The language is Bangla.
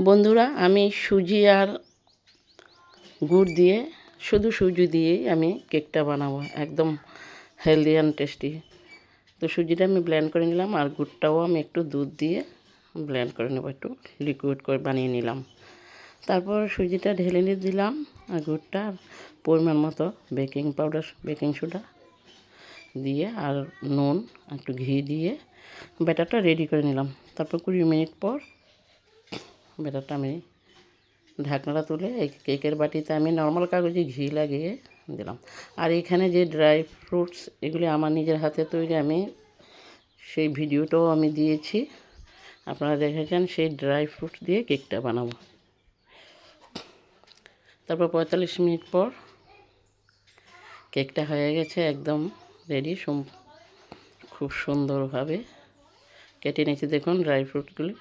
বন্ধুরা, আমি সুজি আর গুড় দিয়ে, শুধু সুজি দিয়েই আমি কেকটা বানাবো, একদম হেলদি অ্যান্ড টেস্টি। তো সুজিটা আমি ব্লেন্ড করে নিলাম, আর গুড়টাও আমি একটু দুধ দিয়ে ব্লেন্ড করে নেব, একটু লিকুইড করে বানিয়ে নিলাম। তারপর সুজিটা ঢেলে নিয়ে দিলাম, আর গুড়টা পরিমাণ মতো বেকিং পাউডার, বেকিং সোডা দিয়ে, আর নুন, একটু ঘি দিয়ে ব্যাটারটা রেডি করে নিলাম। তারপর 20 মিনিট পর ব্যাটারটা আমি ঢাকনাটা তুলে এই কেকের বাটিতে আমি নর্মাল কাগজে ঘি লাগিয়ে দিলাম। আর এখানে যে ড্রাই ফ্রুটস, এগুলি আমার নিজের হাতে তৈরি, আমি সেই ভিডিওটাও আমি দিয়েছি, আপনারা দেখেছেন। সেই ড্রাই ফ্রুটস দিয়ে কেকটা বানাবো। তারপর 45 মিনিট পর কেকটা হয়ে গেছে, একদম রেডি। খুব সুন্দরভাবে কেটে নিয়েছি, দেখুন ড্রাই ফ্রুটগুলি।